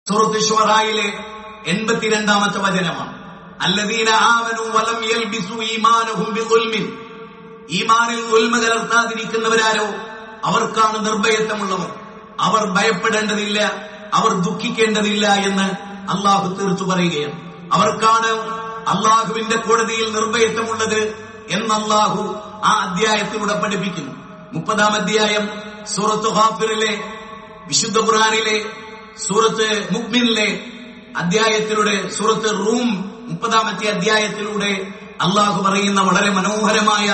സൂറത്ത് ശുഅറയിലെ 82-ാമത്തെ വചനമാണ്. അല്ലദീന ആമനൂ വലം യൽബിസു ഈമാനഹും ബിദുൽമിൻ. ഈമാനിൽ ദുൽമ കലർത്താതിരിക്കുന്നവരാരോ അവർക്കാണ് നിർഭയത്വമുള്ളവർ. അവർ ഭയപ്പെടേണ്ടതില്ല, അവർ ദുഃഖിക്കേണ്ടതില്ല എന്ന് അള്ളാഹു തീർത്തു പറയുകയാണ്. അവർക്കാണ് അള്ളാഹുവിന്റെ കോടതിയിൽ നിർഭയത്വമുള്ളത് എന്ന് അള്ളാഹു ആ അധ്യായത്തിലൂടെ പഠിപ്പിക്കുന്നു. 30-ാം അധ്യായം സൂറത്ത് ഗാഫിറിലെ, വിശുദ്ധ ഖുർആനിലെ സൂറത്ത് മുഅ്മിനിലെ അധ്യായത്തിലൂടെ, സൂറത്ത് റൂം 30-ാമത്തെ അധ്യായത്തിലൂടെ അള്ളാഹു പറയുന്ന വളരെ മനോഹരമായ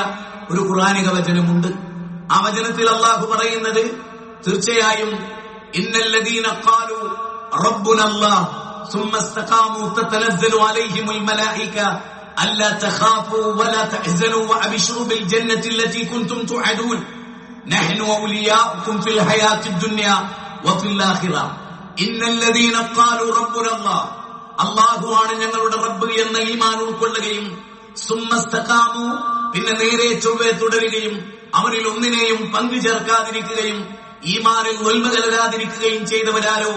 ഒരു ഖുർആനിക വചനമുണ്ട്. ആ വചനത്തിൽ അള്ളാഹു പറയുന്നത്, തീർച്ചയായും ഇന്നല്ലദീന ഖാലു റബ്ബുനല്ലാഹ് സുമ്മ ഇസ്തഖാമു തതനസ്സലു അലൈഹിമുൽ മലായിക അല്ലാ തഖാഫു വലാ തഹ്സനു വഅബ്ശിറു ബിൽ ജന്നത്തി അല്ലതി കുൻതും തുഅദൂൻ നഹ്നു ഔലിയാഉകും ഫിൽ ഹയാത്തിദ് ദുനിയ വഫിൽ ആഖിറ ഇന്നല്ലദീന ഖാലു റബ്ബുനല്ലാഹ്, അല്ലാഹുവാണ് ഞങ്ങളുടെ റബ്ബ് എന്ന ഈമാൻ ഉൾക്കൊള്ളുകയും സുമ്മ ഇസ്തഖാമു, പിന്നെ നേരെ ചൊവ്വെ തുടരുകയും അവരിൽ ഒന്നിനെയും പങ്കു ചേർക്കാതിരിക്കുകയും ഈമാനിൽ ദുൽമ കലരാതിരിക്കുകയും ചെയ്തവരാരോ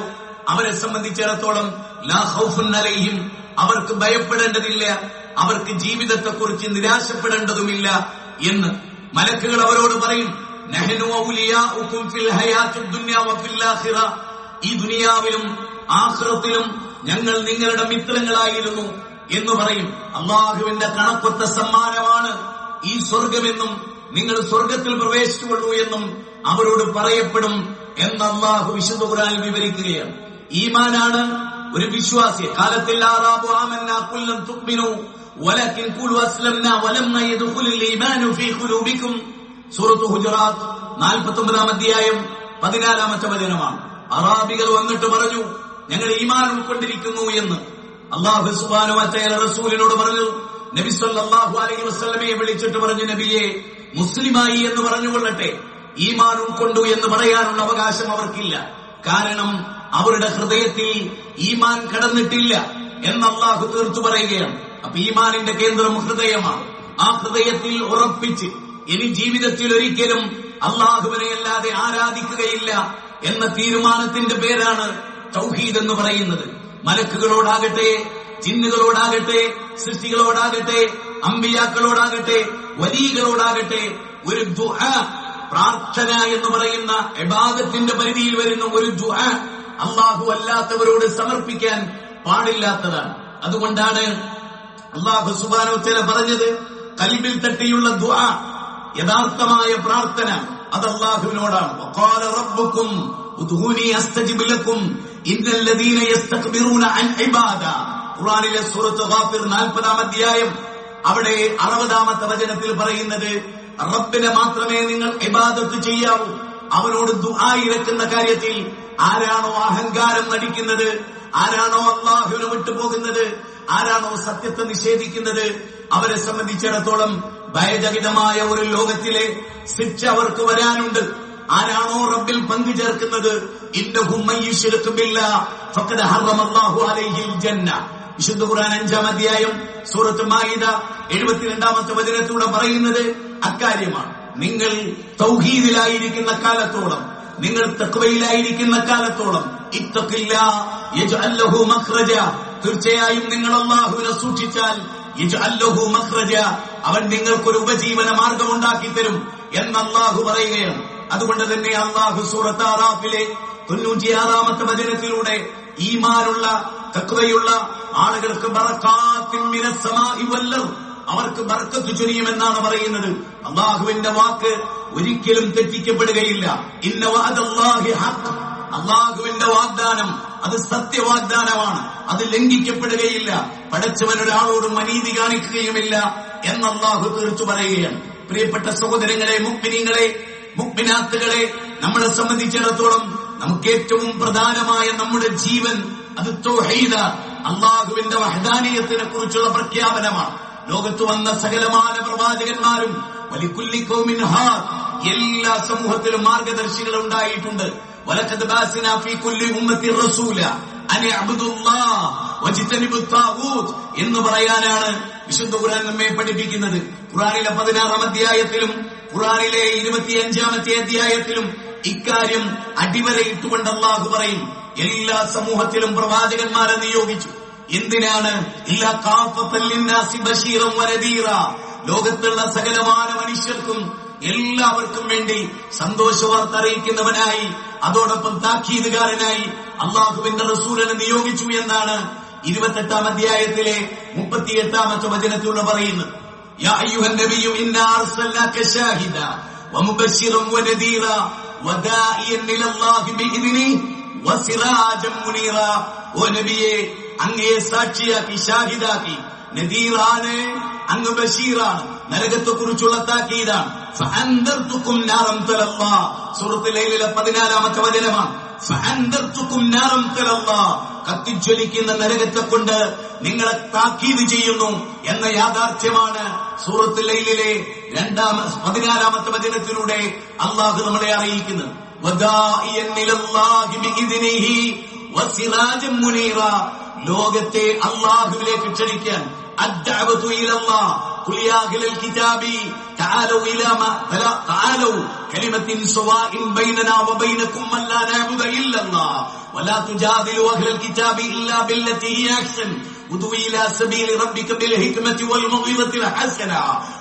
അവരെ സംബന്ധിച്ചിടത്തോളം ലാ ഖൗഫുൻ അലൈഹിം, അവർക്ക് ഭയപ്പെടേണ്ടതില്ല, അവർക്ക് ജീവിതത്തെക്കുറിച്ച് നിരാശപ്പെടേണ്ടതുമില്ല എന്ന് മലക്കുകൾ അവരോട് പറയും. നഹ്നു ഔലിയാഉകും ഫിൽ ഹയാത്തിദ് ദുനിയ വഫിൽ ആഖിറ, ഈ ദുനിയാവിലും ആഖിറത്തിലും ഞങ്ങൾ നിങ്ങളുടെ മിത്രങ്ങളായിരുന്നു എന്ന് പറയും. അള്ളാഹുവിന്റെ കണക്കൊത്ത സമ്മാനമാണ് ഈ സ്വർഗമെന്നും നിങ്ങൾ സ്വർഗത്തിൽ പ്രവേശിച്ചുകൊള്ളൂ എന്നും അവരോട് പറയപ്പെടും എന്ന് അള്ളാഹു വിശുദ്ധ ഖുർആനിൽ വിവരിക്കുകയാണ്. ഈമാനാണ് ഒരു വിശ്വാസിയെ. കാലത്തിൽ ആറാബു ആമന്നാ കുല്ലം തുഅ്മിനു വലകിൻ ഖൂലു അസ്ലംനാ വലമ്മ യദ്ഖുലുൽ ഈമാനു ഫീ ഖുലൂബികും. സൂറത്ത് ഹുജറാത്ത് 49-ാം അധ്യായം 14-ാമത്തെ വചനമാണ്. അറാബികൾ വന്നിട്ട് പറഞ്ഞു, ഞങ്ങൾ ഈമാൻ ഉൾക്കൊണ്ടിരിക്കുന്നു എന്ന്. അല്ലാഹു സുബ്ഹാനഹു വ തആല റസൂലിനോട് പറഞ്ഞു, നബി സല്ലല്ലാഹു അലൈഹി വസല്ലമയെ വിളിച്ചിട്ട് പറഞ്ഞു, നബിയെ, മുസ്ലിമായി എന്ന് പറഞ്ഞുകൊള്ളട്ടെ, ഈമാൻ ഉൾക്കൊണ്ടു എന്ന് പറയാനുള്ള അവകാശം അവർക്കില്ല. കാരണം അവരുടെ ഹൃദയത്തിൽ ഈമാൻ കടന്നിട്ടില്ല എന്ന് അല്ലാഹു തീർത്തു പറയുകയാണ്. അപ്പൊ ഈമാനിന്റെ കേന്ദ്രം ഹൃദയമാണ്. ആ ഹൃദയത്തിൽ ഉറപ്പിച്ച് ഇനി ജീവിതത്തിൽ ഒരിക്കലും അല്ലാഹുവിനെ അല്ലാതെ ആരാധിക്കുകയില്ല എന്ന തീരുമാനത്തിന്റെ പേരാണ് തൗഹീദ് എന്ന് പറയുന്നത്. മലക്കുകളോടാകട്ടെ, ജിന്നുകളോടാകട്ടെ, സൃഷ്ടികളോടാകട്ടെ, അമ്പിയാക്കളോടാകട്ടെ, വലികളോടാകട്ടെ, ഒരു ദുആ, പ്രാർത്ഥന എന്ന് പറയുന്ന ഇബാദത്തിന്റെ പരിധിയിൽ വരുന്ന ഒരു ദുആ അല്ലാഹു അല്ലാത്തവരോട് സമർപ്പിക്കാൻ പാടില്ലാത്തതാണ്. അതുകൊണ്ടാണ് അല്ലാഹു സുബ്ഹാനഹു വ തആല പറഞ്ഞത്, ഖൽബിൽ തട്ടിയുള്ള ദുആ, യഥാർത്ഥമായ പ്രാർത്ഥന അത് അല്ലാഹുവിനോടാണ്. വഖാല റബ്ബുക്കും ഉദ്ഊനി അസ്തജിബ് ലക്കും ഇന്നല്ലദീന യസ്തക്ബിറൂന അൻ ഇബാദ. ഖുർആനിലെ സൂറത്ത് ഗാഫിർ 40-ാം അധ്യായം അവിടെ 60-ാമത്തെ വചനത്തിൽ പറയുന്നത്, റബ്ബിനെ മാത്രമേ നിങ്ങൾ ഇബാദത്ത് ചെയ്യാവൂ. അവനോട് ദുആ ഇറക്കുന്ന കാര്യത്തിൽ ആരാണോ അഹങ്കാരം നടിക്കുന്നത്, ആരാണോ അല്ലാഹുവിനെ വിട്ടുപോകുന്നത്, ആരാണോ സത്യത്തെ നിഷേധിക്കുന്നത്, അവരെ സംബന്ധിച്ചിടത്തോളം ഭയചകിതമായ ഒരു ലോകത്തിലെ ശിക്ഷ അവർക്ക് വരാനുണ്ട്. ആരാണോ റബ്ബിൽ പങ്കു ചേർക്കുന്നത്, ഇന്നഹു മൻ യുശ്രിക് ബില്ലാഹ് ഫഖദ് ഹറമല്ലാഹു അലൈഹിൽ ജന്ന. വിശുദ്ധ ഖുർആൻ 5-ാം അധ്യായം സൂറത്ത് മാഇദ 72-ാമത്തെ വചനത്തിലൂടെ പറയുന്നത് അക്കാര്യമാണ്. നിങ്ങൾ തൗഹീദിലായിരിക്കുന്ന കാലത്തോളം, നിങ്ങൾ തഖ്വയിലായിരിക്കുന്ന കാലത്തോളം, ഇത്തഖില്ലാഹ് യജ്അൽ ലഹു മഖ്റജ, തീർച്ചയായും നിങ്ങൾ അല്ലാഹുവിനെ സൂക്ഷിച്ചാൽ യജ്അൽ ലഹു മഖ്റജ, അവൻ നിങ്ങൾക്കൊരു ഉപജീവന മാർഗം ഉണ്ടാക്കി തരും എന്ന് അല്ലാഹു പറയുകയാണ്. അതുകൊണ്ട് തന്നെ അല്ലാഹു സൂറത്ത് ആറാഫിലെ 96-ാമത്തെ വചനത്തിലൂടെ ഈമാനുള്ള, തഖ്വയുള്ള ആളുകൾക്ക് ബറകാത്തിൻ മിനസ് സമാഇ വൽ അർദ്, അവർക്ക് ബർക്കത്ത് ചൊരിയുമെന്നാണ് പറയുന്നത്. അല്ലാഹുവിന്റെ വാക്ക് ഒരിക്കലും തെറ്റിക്കപ്പെടുകയില്ല. ഇന്ന വഅദല്ലാഹി ഹഖ്, അല്ലാഹുവിന്റെ വാഗ്ദാനം അത് സത്യവാഗ്ദാനമാണ്, അത് ലംഘിക്കപ്പെടുകയില്ല. പടച്ചവൻ ഒരാളോടും അനീതി കാണിക്കുകയുമില്ല എന്ന് അല്ലാഹു തീർത്തു പറയുകയാണ്. പ്രിയപ്പെട്ട സഹോദരങ്ങളെ, മുഅ്മിനീങ്ങളെ, മുഅ്മിനാത്തുകളെ, നമ്മളെ സംബന്ധിച്ചിടത്തോളം നമുക്ക് ഏറ്റവും പ്രധാനമായ നമ്മുടെ ജീവൻ അത് തൗഹീദ്, അല്ലാഹുവിന്റെ വഹ്ദാനിയത്തിനെ കുറിച്ചുള്ള പ്രഖ്യാപനമാണ്. ലോകത്ത് വന്ന സകലമാന പ്രവാചകന്മാരും വലികുല്ലി ഖൗമിൻ ഹാദ്, എല്ലാ സമൂഹത്തിലും മാർഗദർശികൾ ഉണ്ടായിട്ടുണ്ട്. വലഖദ് ബാസ്നാ ഫീ കുല്ലി ഉമ്മത്തി റസൂല അൻ അബ്ദുല്ലാഹ് വജ്തനിബുത് താഗൂത്ത് എന്ന് പറയാനാണ് വിശുദ്ധ ഖുർആൻ നമ്മെ പഠിപ്പിക്കുന്നത്. ഖുർആനിലെ 16-ാം അധ്യായത്തിലും ഖുർആനിലെ 25-ാമത്തെ അധ്യായത്തിലും ഇക്കാര്യം അടിവരയിട്ടുകൊണ്ട് അല്ലാഹു പറയും, എല്ലാ സമൂഹത്തിലും പ്രവാചകന്മാരെ നിയോഗിച്ചു. എന്തിനാണ്? ഇല്ലാ കാഫത്തൻ ലിന്നാസി ബശീറൻ വനദീറ, ലോകത്തുള്ള സകലമാന മനുഷ്യർക്കും എല്ലാവർക്കും വേണ്ടി സന്തോഷവാർത്ത അറിയിക്കുന്നവനായി, അതോടൊപ്പം താക്കീതുകാരനായി അള്ളാഹുവിന്റെ റസൂലിനെ നിയോഗിച്ചു എന്നാണ് 28-ാം അധ്യായത്തിലെ 38-ാമത്തെ വചനത്തിലൂടെ പറയുന്നത്. യാ അയ്യുഹൻ നബിയ്യു ഇന്നാ അർസൽനാക ഷാഹിദ വമുബശ്ശിറൻ വനദീറ വദാഇയൻ ഇലല്ലാഹി ബിഇദ്നിഹി വസിറാജൻ മുനീറ. ഓ നബിയെ, അങ്ങയെ സാക്ഷിയാക്കി, ഷാഹിദാക്കി. നദീറാണ്, അങ്ങ് ബഷീറാണ്, നരകത്തെ കുറിച്ചുള്ള താക്കീതാണ്. ഫഅൻദർതുകും നാറൻ തലല്ലാ, സൂറത്തുൽ ലൈലിലെ 14-ാമത്തെ വചനമാണ്. ഫഅൻദർതുകും നാറൻ തലല്ലാ, കത്തിജ്വലിക്കുന്ന നരകത്തെ കൊണ്ട് നിങ്ങളെ താക്കീത് ചെയ്യുന്നു എന്ന യാഥാർത്ഥ്യമാണ് സൂറത്തുൽ ലൈലിലെ 14-ാമത്തെ വചനത്തിലൂടെ അള്ളാഹു നമ്മളെ അറിയിക്കുന്നത്. വദാഇയൻ ഇലല്ലാഹി ബിഇദ്നിഹി വസിറാജൻ മുനീറ, ലോകത്തെ അള്ളാഹുവിലേക്ക് ക്ഷണിക്കാൻ. അദ്ദഅവതു ഇലല്ലാഹ് ഖുൽ യാ അഹ്ലൽ കിതാബി തആലൂ ഇലാ മാ തആലൂ കലിമത്തിൻ സവാഇൻ ബൈനനാ വബൈനകും അല്ലാ നഅബുദ ഇല്ലല്ലാഹ് വലാ തുജാദിലു അഹ്ലൽ കിതാബി ഇല്ലാ ബില്ലതി ഹിയ അഹ്സൻ ഉദു ഇലാ സബീലി റബ്ബിക ബിൽ ഹിക്മതി വൽ മൗഇദത്തിൽ ഹസന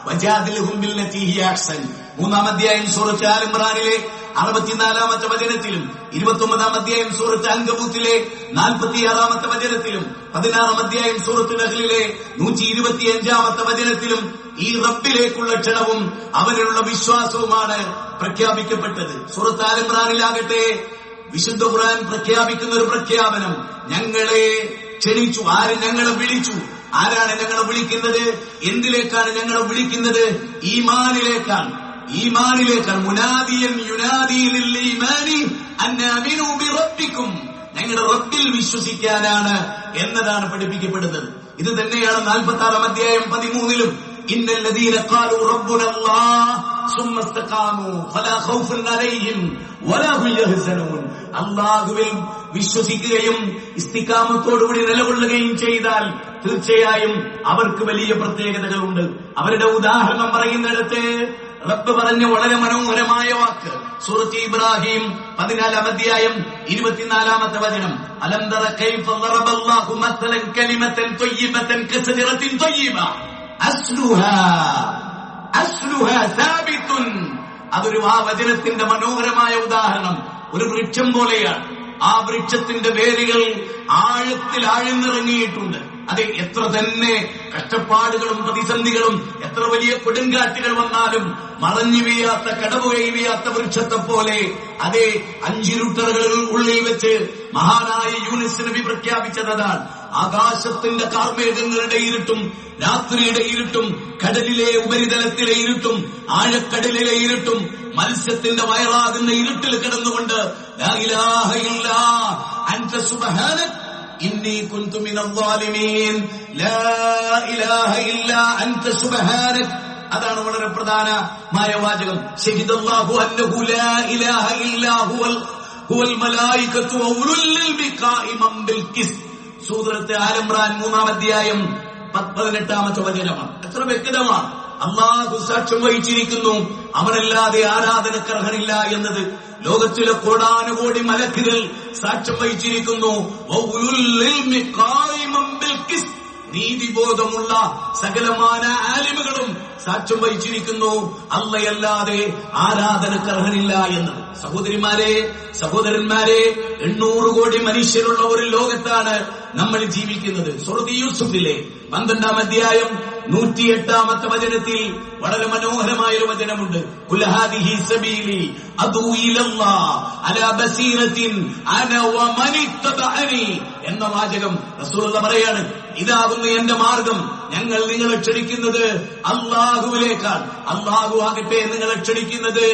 വജാദിൽഹും ബില്ലതി ഹിയ അഹ്സൻ. 3-ാം അധ്യായം സൂറത്ത് ആൽ ഇംറാനിലെ 64-ാമത്തെ വചനത്തിലും 29-ാം അധ്യായം സൂറത്ത് അൻകബൂത്തിലെ 46-ാമത്തെ വചനത്തിലും 16-ാം അധ്യായം സൂറത്ത് നഹ്ലിലെ 125-ാമത്തെ വചനത്തിലും ഈ റബ്ബിലേക്കുള്ള ക്ഷണവും അവരിലുള്ള വിശ്വാസവുമാണ് പ്രഖ്യാപിക്കപ്പെട്ടത്. സൂറത്ത് ആൽ ഇംറാനിലാകട്ടെ വിശുദ്ധ ഖുർആൻ പ്രഖ്യാപിക്കുന്ന ഒരു പ്രഖ്യാപനം, ഞങ്ങളെ ക്ഷണിച്ചു. ആര് ഞങ്ങളെ വിളിച്ചു? ആരാണ് ഞങ്ങളെ വിളിക്കുന്നത്? എന്തിലേക്കാണ് ഞങ്ങളെ വിളിക്കുന്നത്? ഈമാനിലേക്കാണ്. ഈമാനിലേക്കാണ്. മുനാദിയൻ യുനാദി ലിൽ ഈമാനി അൻ ആമിനൂ ബിറബ്ബിക്കും, ഞങ്ങളുടെ റബ്ബിൽ വിശ്വസിക്കാനാണ് എന്നതാണ് പഠിപ്പിക്കപ്പെടുന്നത്. ഇത് തന്നെയാണ് 46-ാം അധ്യായം 13-ലും ഇന്നല്ലദീന ഖാലൂ റബ്ബുനല്ലാഹ് സുമ്മ ഇസ്തഖാമൂ ഫലാ ഖൗഫുൻ അലൈഹിം വലാ ഹും യഹ്സനൂൻ. അല്ലാഹുവിൽ വിശ്വസിക്കുകയും ഇസ്തിഖാമത്തോടുകൂടി നിലകൊള്ളുകയും ചെയ്താൽ തീർച്ചയായും അവർക്ക് വലിയ പ്രത്യേകതകളുണ്ട്. അവരുടെ ഉദാഹരണം പറയുന്നിടത്ത് റബ്ബ് പറഞ്ഞ വളരെ മനോഹരമായ വാക്ക് സൂറത്ത് ഇബ്രാഹിം 14-ാം അധ്യായം 24-ാമത്തെ വചനം. അലം തറ കൈഫ ദറബല്ലാഹു മസലൻ കലിമതൻ ത്വയ്യിബതൻ കസജറത്തിൻ ത്വയ്യിബ അസ്ലുഹാ സാബിതുൻ. അതൊരു ആ വചനത്തിന്റെ മനോഹരമായ ഉദാഹരണം ഒരു വൃക്ഷം പോലെയാണ്. ആ വൃക്ഷത്തിന്റെ വേരുകൾ ആഴത്തിൽ ആഴ്ന്നിറങ്ങിയിട്ടുണ്ട്. അതെ, എത്ര തന്നെ കഷ്ടപ്പാടുകളും പ്രതിസന്ധികളും എത്ര വലിയ കൊടുങ്കാറ്റുകൾ വന്നാലും മറഞ്ഞു വീഴാത്ത, കടവുകൈ വീഴാത്ത വൃക്ഷത്തെ പോലെ. അതെ, 5 ഇരുട്ടറകൾ ഉള്ളിൽ വെച്ച് മഹാനായ യൂനുസ് നബി പ്രഖ്യാപിച്ചതാണ്. ആകാശത്തിന്റെ കാർമേഘങ്ങളുടെ ഇരുട്ടും രാത്രിയുടെ ഇരുട്ടും കടലിലെ ഉപരിതലത്തിലെ ഇരുട്ടും ആഴക്കടലിലെ ഇരുട്ടും മത്സ്യത്തിന്റെ വയറാകുന്ന ഇരുട്ടിൽ കിടന്നുകൊണ്ട് ലാ ഇലാഹ ഇല്ലാ അൻത സുബ്ഹാനക ഇന്നി കുൻതു മിനൽ ളാലിമീൻ, ലാ ഇലാഹ ഇല്ലാ അൻത സുബ്ഹാനക. അതാണ് വളരെ പ്രധാനമായ വാചകം. ശഹിദല്ലാഹു അന്നഹു ലാ ഇലാഹ ഇല്ലാ ഹുവൽ മലായികത്തു വഉലുൽ ഇൽമി ഖായിമൻ ബിൽ ഖിസ്. സൂറത്ത് ആൽ ഇംറാൻ 3-ാം അധ്യായം 18-ാമത്തെ വചനമാണ്. എത്ര വ്യക്തമാണ്. അല്ലാഹു സാക്ഷ്യം വഹിച്ചിരിക്കുന്നു, അവനല്ലാതെ ആരാധനക്കർഹനില്ല എന്നത്. ലോകത്തിലെ കോടാനുകോടി മലക്കുകൾ സാക്ഷ്യം വഹിച്ചിരിക്കുന്നു. നീതിബോധമുള്ള സകലമാന ആലിമുകളും സാക്ഷ്യം വഹിച്ചിരിക്കുന്നു, അല്ലാതെ ആരാധനക്കർഹനില്ല എന്നത്. സഹോദരിമാരെ, സഹോദരന്മാരെ, 800 കോടി മനുഷ്യരുള്ള ഒരു ലോകത്താണ് നമ്മൾ ജീവിക്കുന്നത്. സൂറത്ത് യൂസുഫിലെ 12-ാം അധ്യായം 108-ാമത്തെ വചനത്തിൽ വളരെ മനോഹരമായൊരു വചനമുണ്ട്. ഖുൽ ഹാദിഹി സബീലി അദൂ ഇലല്ലാഹ് അലാ ബസീറത്തിൻ അന വമനിത്തബഅനി എന്ന വാചകം റസൂലുള്ളാഹി പറയാണ്. ഇതാകുന്നു എന്റെ മാർഗം. ഞങ്ങൾ നിങ്ങളെ ക്ഷണിക്കുന്നത് അല്ലാഹുവിലേക്കാണ്. അല്ലാഹു ആകട്ടെ നിങ്ങളെ ക്ഷണിക്കുന്നത്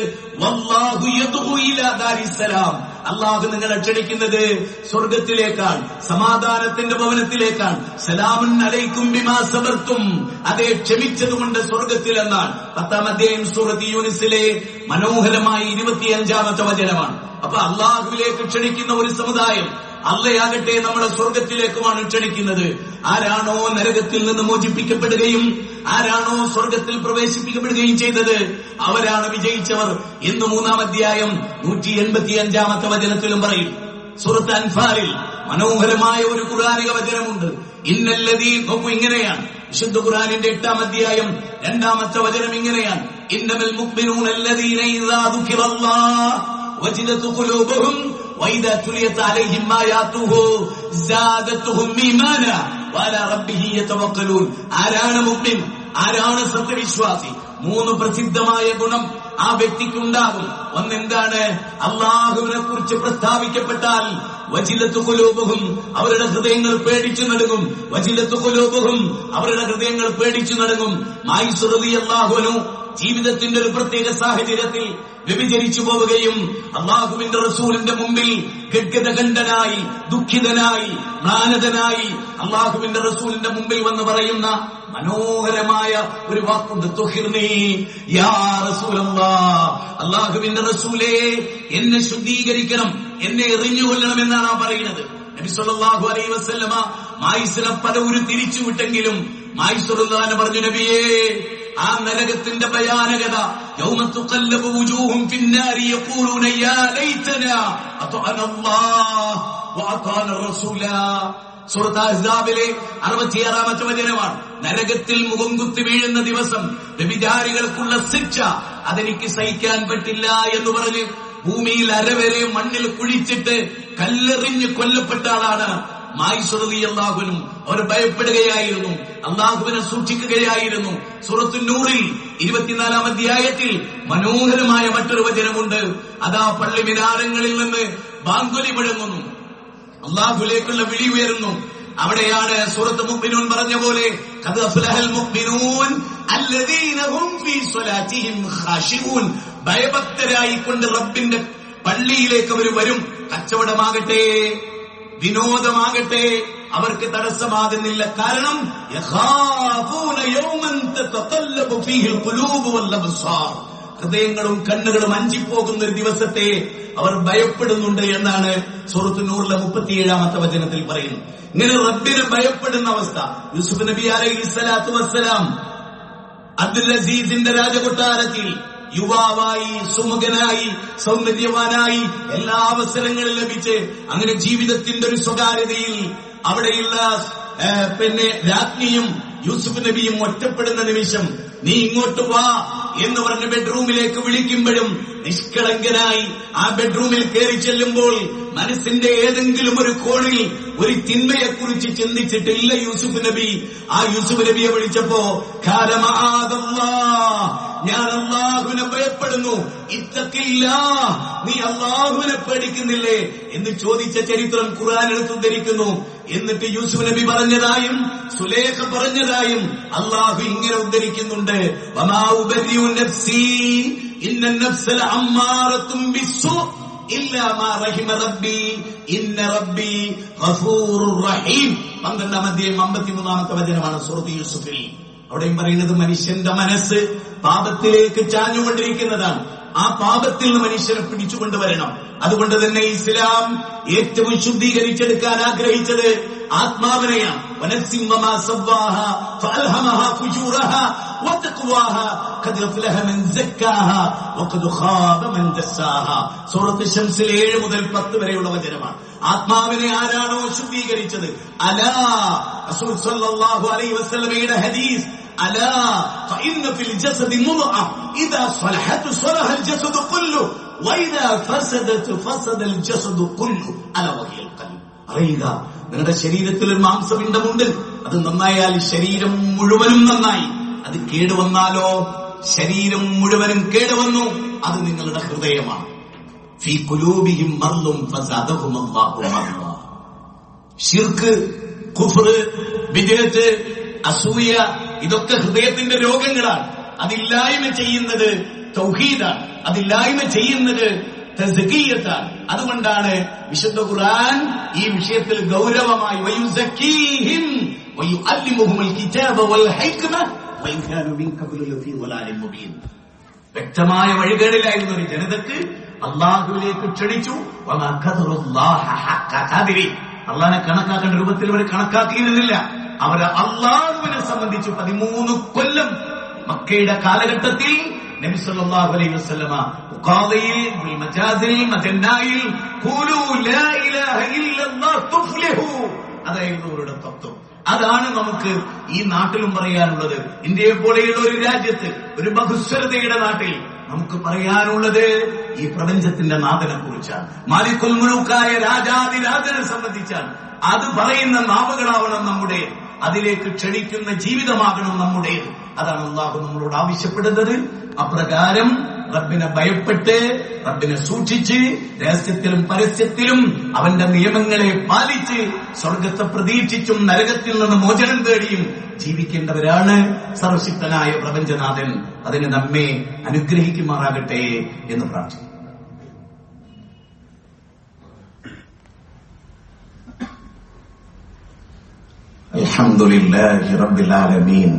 വല്ലാഹു യദ്ഉ ഇലാ ദാരിസ്സലാം. അല്ലാഹു നിങ്ങളെ ക്ഷണിക്കുന്നത് സ്വർഗത്തിലേക്കാണ്, സമാധാനത്തിന്റെ ഭവനത്തിലേക്കാണ്. സലാമുൻ അലൈക്കും ബിമാ സബർതും, അതേ ക്ഷമിച്ചതുകൊണ്ട് സ്വർഗത്തിലെന്നാണ്. 10-ാം അധ്യായം സൂറത്ത് യൂനുസിലെ മനോഹരമായ 25-ാമത്തെ വചനമാണ്. അപ്പൊ അല്ലാഹുവിലേക്ക് ക്ഷണിക്കുന്ന ഒരു സമുദായം, അള്ളയാകട്ടെ നമ്മളെ സ്വർഗത്തിലേക്കുമാണ് ക്ഷണിക്കുന്നത്. ആരാണോ നരകത്തിൽ നിന്ന് മോചിപ്പിക്കപ്പെടുകയും ആരാണോ സ്വർഗത്തിൽ പ്രവേശിപ്പിക്കപ്പെടുകയും ചെയ്തത് അവരാണ് വിജയിച്ചവർ എന്ന് 3-ാം അധ്യായം 185-ാമത്തെ വചനത്തിലും പറയും. സൂറത്ത് അൻഫാലിൽ മനോഹരമായ ഒരു ഖുർആനിക വചനമുണ്ട്. ഇന്നല്ലദീൻ, നോക്കൂ, ഇങ്ങനെയാണ് വിശുദ്ധ ഖുർആനിന്റെ 8-ാം അധ്യായം 2-ാമത്തെ വചനം ഇങ്ങനെയാണ്. ഇന്നമൽ മുഅ്മിനൂന അല്ലദീന ഇദാ ദുകിറല്ലാഹ് വജിലത് ഖുലൂബുഹും വഇദാ തുലിയത് അലൈഹിം ആയാതുഹു സാദത്തുഹും ഈമാനാ വഅലാ റബ്ബിഹി യതവക്കലൂൻ. ആരാണ് മുഅ്മിൻ? ആരാണ് സത്യവിശ്വാസി? 3 പ്രസിദ്ധമായ ഗുണം ആ വ്യക്തിക്കുണ്ടാകും. ഒന്നെന്താണ്? അല്ലാഹുവിനെ കുറിച്ച് പ്രസ്താവിക്കപ്പെട്ടാൽ വജിലത്ത് ഖുലൂബുഹും, അവരുടെ ഹൃദയങ്ങൾ പേടിച്ചു നടുങ്ങും. വജിലത്ത് ഖുലൂബുഹും, അവരുടെ ഹൃദയങ്ങൾ പേടിച്ചു നടുങ്ങും. മായിസ് റളിയല്ലാഹു അൻഹു ജീവിതത്തിന്റെ ഒരു പ്രത്യേക സാഹചര്യത്തിൽ വ്യഭിചരിച്ചു പോവുകയും അല്ലാഹുവിന്റെ റസൂലിന്റെ മുമ്പിൽ ഗദ്ഗദകണ്ഠനായി, ദുഃഖിതനായി, മ്ലാനതനായി അല്ലാഹുവിന്റെ റസൂലിന്റെ മുമ്പിൽ വന്ന് പറയുന്ന മനോഹരമായ ഒരു വാക്കുണ്ട്, തുഹിർനി യാ റസൂലല്ലാഹ്, അല്ലാഹുവിന്റെ റസൂലേ എന്നെ ശുദ്ധീകരിക്കണം, എന്നെ എറിഞ്ഞുകൊള്ളണം എന്നാണ് ആ പറയുന്നത്. നബി സല്ലല്ലാഹു അലൈഹി വസല്ലമ മായിസിനെ പലവരു തിരിച്ചുവിട്ടെങ്കിലും മായിസ് റളിയല്ലാഹു പറഞ്ഞു, നബിയേ, ആ നരകത്തിന്റെ ഭയാനകത, യൗമ തുഖല്ലബു വുജൂഹും ഫിന്നാരി യഖൂലൂന യാ ലൈതനാ അത്അന അല്ലാഹ് വഅതാന റസൂലാ. സൂറത്ത് അഹ്സാബിലെ 66-ാമത്തെ വചനമാണ്. നരകത്തിൽ മുഖം കുത്തി വീഴുന്ന ദിവസം വ്യഭിചാരികൾക്കുള്ള ശിക്ഷ അതെനിക്ക് സഹിക്കാൻ പറ്റില്ല എന്ന് പറഞ്ഞ് ഭൂമിയിൽ അരവരെ മണ്ണിൽ കുഴിച്ചിട്ട് കല്ലെറിഞ്ഞ് കൊല്ലപ്പെട്ട ആളാണ് മായിസ് റളിയല്ലാഹു അൻഹു. അവർ ഭയപ്പെടുകയായിരുന്നു, അല്ലാഹുവിനെ സൂക്ഷിക്കുകയായിരുന്നു. സൂറത്തു നൂറിൽ 24-ാം അധ്യായത്തിൽ മനോഹരമായ മറ്റൊരു വചനമുണ്ട്. അതാ പള്ളി മിനാരങ്ങളിൽ നിന്ന് ബാങ്കുലി മുഴങ്ങുന്നു, അല്ലാഹുവിലേക്കുള്ള വിളി ഉയരുന്നു. അവിടെയാണ് സൂറത്ത് മുഅ്മിനൂൻ പറഞ്ഞ പോലെ ഖദ് അഫ്ലഹൽ മുഅ്മിനൂൻ അല്ലദീന ഹും ഫീ സ്വലാത്തിഹിം ഖാശിഊൻ. ഭയഭക്തരായിക്കൊണ്ട് റബ്ബിന്റെ പള്ളിയിലേക്ക് അവർ വരും. കച്ചവടമാകട്ടെ, വിനോദമാകട്ടെ, അവർക്ക് തടസ്സമാകുന്നില്ല. കാരണം യഖാഫൂന യൗമൻ തതഖല്ലബു ഫീഹിൽ ഖുലൂബു വൽ അബ്സാർ, ഹൃദയങ്ങളും കണ്ണുകളും അഞ്ചിപ്പോകുന്ന ഒരു ദിവസത്തെ അവർ ഭയപ്പെടുന്നുണ്ട് എന്നാണ് സൂറത്ത് നൂറിലെ 37-ാമത്തെ വചനത്തിൽ പറയുന്നത്. ഇങ്ങനെ റബ്ബിനെ ഭയപ്പെടുന്ന അവസ്ഥ. യൂസുഫ് നബി അലൈഹിസ്സലാത്തു വസ്സലാം അബ്ദുൽ അസീസിന്റെ രാജകൊട്ടാരത്തിൽ യുവാവായി, സുമുഖനായി, സൗന്ദര്യവാനായി, എല്ലാ അവസരങ്ങളും ലഭിച്ച് അങ്ങനെ ജീവിതത്തിന്റെ ഒരു സ്വകാര്യതയിൽ അവിടെയുള്ള രാജ്ഞിയും യൂസുഫ് നബിയും ഒറ്റപ്പെടുന്ന നിമിഷം നീ ഇങ്ങോട്ട് വാ എന്ന് പറഞ്ഞ് ബെഡ്റൂമിലേക്ക് വിളിക്കുമ്പോഴും നിഷ്കളങ്കനായി ആ ബെഡ്റൂമിൽ കയറി ചെല്ലുമ്പോൾ മനസ്സിന്റെ ഏതെങ്കിലും ഒരു കോണിൽ ഒരു തിന്മയെക്കുറിച്ച് ചിന്തിച്ചിട്ടില്ല യൂസുഫ് നബി. ആ യൂസുഫ് നബിയെ വിളിച്ചപ്പോ ഞാൻ അല്ലാഹുവിനെ ഭയപ്പെടുന്നു, ഇത്തഖില്ലാഹ്, നീ അല്ലാഹുവിനെ പേടിക്കുന്നില്ലേ എന്ന് ചോദിച്ച ചരിത്രം ഖുർആൻ എടുത്തുദ്ധരിക്കുന്നു. എന്നിട്ട് യൂസുഫ് നബി പറഞ്ഞതായും സുലേഖ പറഞ്ഞതായും അല്ലാഹു ഇങ്ങനെ ഉദ്ധരിക്കുന്നുണ്ട്, വമാ ഉബരിഉ നഫ്സി ഇന്ന നഫ്സ ലഅമ്മാറത്തും ബിസ്സൂ ഇല്ലാ മാ റഹിമ റബ്ബി ഇന്ന റബ്ബി ഗഫൂറുർ റഹീം. 12-ാം അധ്യായം 53-ാമത്തെ വചനമാണ് സൂറത്ത് യൂസുഫിൽ. അവിടെയും പറയുന്നത് മനുഷ്യന്റെ മനസ്സ് പാപത്തിലേക്ക് ചാഞ്ഞുകൊണ്ടിരിക്കുന്നതാണ്. ആ പാപത്തിൽ നിന്ന് മനുഷ്യനെ പിടിച്ചുകൊണ്ടുവരണം. അതുകൊണ്ട് തന്നെ ഇസ്ലാം ഏറ്റവും ശുദ്ധീകരിച്ചെടുക്കാൻ ആഗ്രഹിച്ചത് ആത്മാവിനെയാണ്. വനഫ്സിൻ വമാ സവ്വാഹാ ഫഅൽഹമഹാ ഫുജൂറഹാ വതഖ്വാഹാ ഖദ് അഫ്ലഹ മൻ സക്കാഹാ വഖദ് ഖാബ മൻ ദസ്സാഹാ. സൂറത്ത് ശംസിൽ 7 മുതൽ 10 വരെയുള്ള വചനമാണ്. ആത്മാവിനെ ആരാണോ ശുദ്ധീകരിച്ചത്, അലാ, റസൂൽ സല്ലല്ലാഹു അലൈഹി വസല്ലമയുടെ ഹദീസ്, അലാ ഫഇന്ന ഫിൽ ജസദി മുദ്അ ഇദാ സ്വലഹത് സ്വലഹൽ ജസദു കുല്ലു വഇദാ ഫസദത് ഫസദൽ ജസദു കുല്ലു അലാ വഹിയൽ ഖൽബ്. അറിയുക, നിങ്ങളുടെ ശരീരത്തിൽ ഒരു മാംസപിണ്ഡമുണ്ട്, അത് നന്നായാൽ ശരീരം മുഴുവനും നന്നായി. അത് കേടുവന്നാലോ ശരീരം മുഴുവനും കേടുവന്നു. അത് നിങ്ങളുടെ ഹൃദയമാണ്. ഫീ ഖുലൂബിഹിം മർളും ഫസദഹും അല്ലാഹു മർള. ശിർക്ക്, കുഫ്ർ, ബിദ്അത്ത്, അസൂയ, ഇതൊക്കെ ഹൃദയത്തിന്റെ രോഗങ്ങളാണ്. അതില്ലായ്മ ചെയ്യുന്നത് തൗഹീദാണ്. അതില്ലായ്മ ചെയ്യുന്നത് തസ്കിയത്താണ്. അതുകൊണ്ടാണ് വിശുദ്ധ ഖുർആൻ ഈ വിഷയത്തിൽ ഗൗരവമായി വയുസക്കീഹിം വയുഅല്ലിമുഹുൽ കിതാബ വൽ ഹിക്മ വഇൻ കാനൂ മിൻ ഖബ്ലു ലഫീ ളലാലിൻ മുബീൻ. വ്യക്തമായ വഴികേടിലായിരുന്ന ഒരു ജനതക്ക് അല്ലാഹുവിലേക്ക് ക്ഷണിച്ചു. വമാ ഖദറുല്ലാഹ ഹഖ ഖദരി, അല്ലാഹുവിനെ കണക്കാക്കേണ്ട രൂപത്തിൽ അവർ കണക്കാക്കിയിരുന്നില്ല. അവർ അല്ലാഹുവിനെ സംബന്ധിച്ച് 13 കൊല്ലം മക്കയുടെ കാലഘട്ടത്തിൽ നബി സല്ലല്ലാഹു അലൈഹി വസല്ലമ ഖാദിയിൽ മജാസിൽ മദനായിൽ ഖൂലു ലാ ഇലാഹ ഇല്ലല്ലാഹ് തുഫ്ലിഹു, അതായിരുന്നു അവരുടെ തത്വം. അതാണ് നമുക്ക് ഈ നാട്ടിലും പറയാനുള്ളത്. ഇന്ത്യയെ പോലെയുള്ള ഒരു രാജ്യത്ത്, ഒരു ബഹുസ്വരതയുടെ നാട്ടിൽ നമുക്ക് പറയാനുള്ളത് ഈ പ്രപഞ്ചത്തിന്റെ നാഥനെ കുറിച്ചാണ്, മാലിക്കുൽ മുലൂക്കായ രാജാതിരാജനെ സംബന്ധിച്ചാണ്. അത് പറയുന്ന നാവുകളാവണം നമ്മുടെ, അതിലേക്ക് ക്ഷണിക്കുന്ന ജീവിതമാകണം നമ്മുടേത്. അതാണ് അല്ലാഹു നമ്മളോട് ആവശ്യപ്പെടുന്നത്. അപ്രകാരം റബ്ബിനെ ഭയപ്പെട്ട്, റബ്ബിനെ സൂക്ഷിച്ച്, രഹസ്യത്തിലും പരസ്യത്തിലും അവന്റെ നിയമങ്ങളെ പാലിച്ച്, സ്വർഗത്തെ പ്രതീക്ഷിച്ചും നരകത്തിൽ നിന്ന് മോചനം തേടിയും ജീവിക്കേണ്ടവരാണ് സർവശക്തനായ പ്രപഞ്ചനാഥൻ. അതിന് നമ്മെ അനുഗ്രഹിക്കുമാറാകട്ടെ എന്ന് പ്രാർത്ഥിക്കുന്നു. അൽഹംദുലില്ലാഹി റബ്ബിൽ ആലമീൻ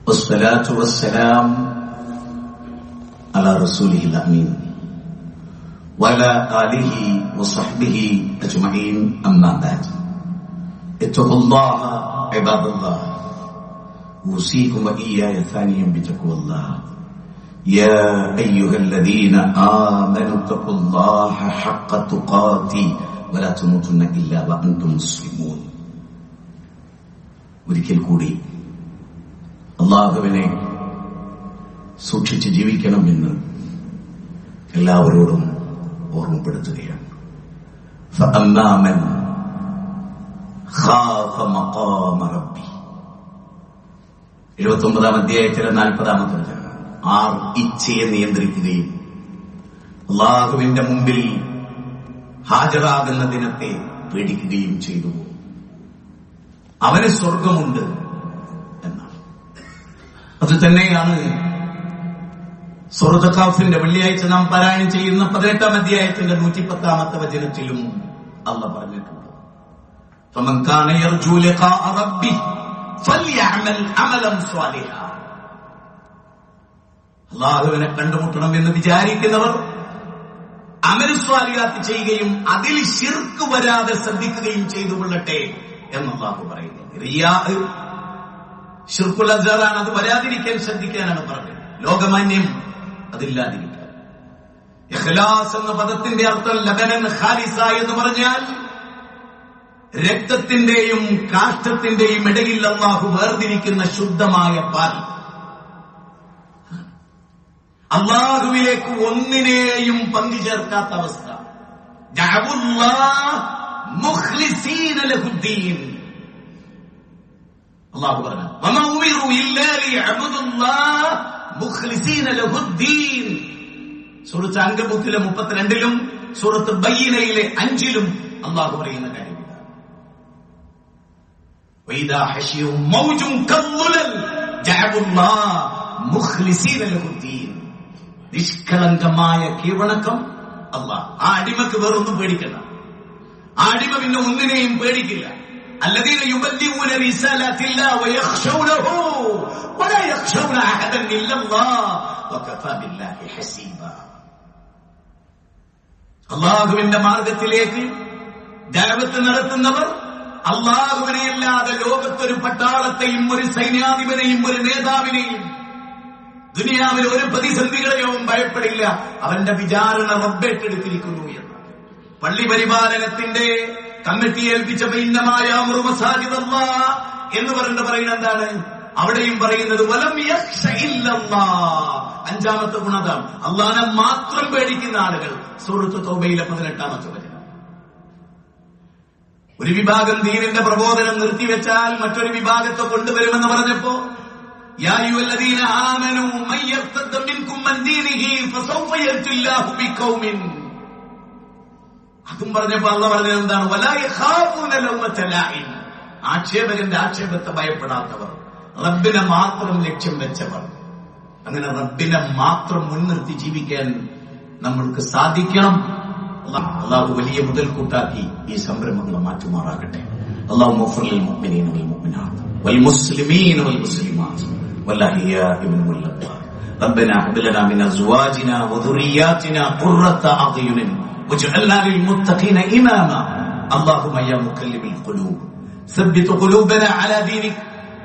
വസ്സലാത്തു വസ്സലാം അലാ റസൂലിഹിൽ അമീൻ വഅലാ ആലിഹി വസഹ്ബിഹി അജ്മഈൻ. അമ്മാ ബഅദ്. ഇത്തഖുല്ലാഹ ഇബാദല്ലാഹ് ഊസീകും വഇയ്യായ സാനിയം ബിതഖ്വല്ലാഹ്. യാ അയ്യുഹല്ലദീന ആമനൂ തഖുല്ലാഹ ഹഖ്ക തുഖാതി വലാ തമൂതുന്ന ഇല്ലാ വഅൻതും മുസ്ലിമൂൻ. ഒരിക്കൽ കൂടി അല്ലാഹുവിനെ സൂക്ഷിച്ച് ജീവിക്കണമെന്ന് എല്ലാവരോടും ഓർമ്മപ്പെടുത്തുകയാണ്. ഫഅമ്മാ മൻ ഖാഫ മഖാമ റബ്ബി, 79-ാം അധ്യായത്തിലെ 40-ാമത്തെ വചനം. ആർ ഇച്ഛയെ നിയന്ത്രിക്കുകയും അല്ലാഹുവിന്റെ മുമ്പിൽ ഹാജരാകുന്ന ദിനത്തെ പേടിക്കുകയും ചെയ്തു, അവന് സ്വർഗമുണ്ട് എന്നാണ്. അത് തന്നെയാണ് സൂറത്തുൽ ഖാഫിന്റെ വെള്ളിയാഴ്ച നാം പാരായണം ചെയ്യുന്ന 18-ാം അധ്യായത്തിന്റെ 110-ാമത്തെ വചനത്തിലും അല്ലാഹ് പറഞ്ഞിട്ടുണ്ട്. ഫമൻ കാന യർജു ലിഖാഅ റബ്ബി ഫൽയഅമൽ അമലൻ സ്വാലിഹാ. അല്ലാഹുവിനെ കണ്ടുമുട്ടണം എന്ന് വിചാരിക്കുന്നവർ അമൽ സ്വാലിഹാത്ത് ചെയ്യുകയും അതിൽ ശിർക്ക് വരാതെ ശ്രദ്ധിക്കുകയും ചെയ്തു കൊള്ളട്ടെ എന്ന് അല്ലാഹു പറയുന്നു. റിയാ ശിർക്കുൽ അസ്ഗറാണ്, അത് വരാതിരിക്കാൻ ശ്രദ്ധിക്കാനാണ് പറഞ്ഞത്. ലോകമാന്യം അതില്ലാതിരിക്കാൻ. ഇഖ്ലാസ് എന്ന പദത്തിന്റെ അർത്ഥം ലബനൻ ഖാലിസ എന്ന് പറഞ്ഞാൽ രക്തത്തിന്റെയും കാഷ്ടത്തിന്റെയും ഇടയിൽ അല്ലാഹു വേർതിരിക്കുന്ന ശുദ്ധമായ പാൽ. അല്ലാഹുവിലേക്ക് ഒന്നിനെയും പങ്കു ചേർക്കാത്ത അവസ്ഥ. ജഅബുല്ലാഹ് മുഖ്ലിസീന ലഹുദ്ദീൻ. അല്ലാഹു പറഞ്ഞു വമാ ഉമിറു ഇല്ലാ ലിയഅബ്ദുല്ലാഹ് മുഖ്ലിസീന ലഹുദ്ദീൻ. സൂറത്ത് അൻകബൂത്തിലെ 32-ലും സൂറത്ത് ബയ്യിനയിലെ 5-ലും അല്ലാഹു പറയുന്ന കാര്യം. വഇദാ ഹശിയു മൗജുൻ കദ്ദുലൽ ജഅബുല്ലാഹ് മുഖ്ലിസീന ലഹുദ്ദീൻ. നിഷ്കളങ്കമായ കീഴ്വണക്കം അല്ലാഹ്. ആ അടിമക്ക് വേറൊന്നും പേടിക്കണ്ട. ആ അടിമ പിന്നെ ഒന്നിനെയും പേടിക്കില്ല. الذين يبلغون رسالات الله ويخشونه ولا يخشون أحدا إلا الله وكفى بالله حسيبا. അല്ലാഹുവിന്റെ മാർഗത്തിലേക്ക് ദഅവത്ത് നടത്തുന്നവർ അല്ലാഹുവിനെയല്ലാതെ ലോകത്തൊരു പട്ടാളത്തെയും ഒരു സൈന്യാധിപനെയും ഒരു നേതാവിനെയും ദുനിയാവിൽ ഒരു പ്രതിസന്ധികളെയും ഭയപ്പെടില്ല. അവന്റെ വിചാരണ റബ്ബേറ്റെടുത്തിരിക്കുന്നു എന്ന്. പള്ളി പരിപാലനത്തിന്റെ കമ്മിറ്റി ഏൽപ്പിച്ച ഭിന്നമായ എന്ന് പറയുന്നത് എന്താണ്? അവിടെയും പറയുന്നത് വലം യഖ്ശ ഇല്ലല്ലാഹ്. 5-ാമത്തെ ഗുണത അല്ലാഹനെ മാത്രം പേടിക്കുന്ന ആളുകൾ. സൂറത്ത് തൗബയിലെ 18-ാമത്തെ വചനം. ഒരു വിഭാഗം ദീനിന്റെ പ്രബോധനം നിർത്തിവെച്ചാൽ മറ്റൊരു വിഭാഗത്തെ കൊണ്ടുവരുമെന്ന് പറഞ്ഞപ്പോ യാ അയ്യുഹല്ലദീന ആമനൂ മൻ യർതദ്ദ മിൻകും അൻ ദീനിഹി ഫസൗഫ യഅ്തില്ലാഹു ബിഖൗമിൻ. അതും പറഞ്ഞപ്പോ അല്ലാഹു പറഞ്ഞത് എന്താണ്? വലാ യഖാഫൂന ലൗമത ലാഇൻ. ആക്ഷേപകന്റെ ആക്ഷേപത്തെ ഭയപ്പെടാത്തവർ, റബ്ബിനെ മാത്രം ലക്ഷ്യം വെച്ചവർ. അങ്ങനെ റബ്ബിനെ മാത്രം മുൻനിർത്തി ജീവിക്കാൻ നമ്മൾക്ക് സാധിക്കണം. അല്ലാഹു വലിയ മുതൽക്കൂട്ടാക്കി ഈ സംരംഭങ്ങളെ മാറ്റുമാറാകട്ടെ. അല്ലാഹു മഗ്ഫിർ ലിൽ മുഅ്മിനീന വൽ മുഅ്മിനാത്ത് വൽ മുസ്ലിമീന വൽ മുസ്ലിമാത്ത് വൽ അഹ്യാഇ മിൻഹും വൽ അംവാത്ത്. റബ്ബനാ ഹബ് ലനാ മിൻ അസ്വാജിനാ വദുറിയ്യാതിനാ ഖുർറത അഅ്യുനിൻ വജ്അൽനാ ലിൽ മുത്തഖീന ഇമാമാ. اللهم يا مقلب القلوب ثبت قلوبنا على دينك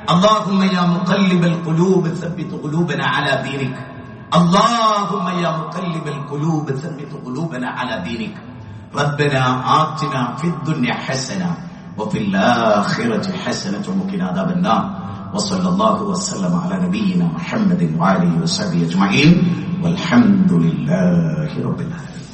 اللهم يا مقلب القلوب ثبت قلوبنا على دينك اللهم يا مقلب القلوب ثبت قلوبنا على دينك ربنا آتنا في الدنيا حسنة وفي الآخرة حسنة وقنا عذاب النار وصلى الله وسلم على نبينا محمد وآله وصحبه أجمعين والحمد لله رب العالمين.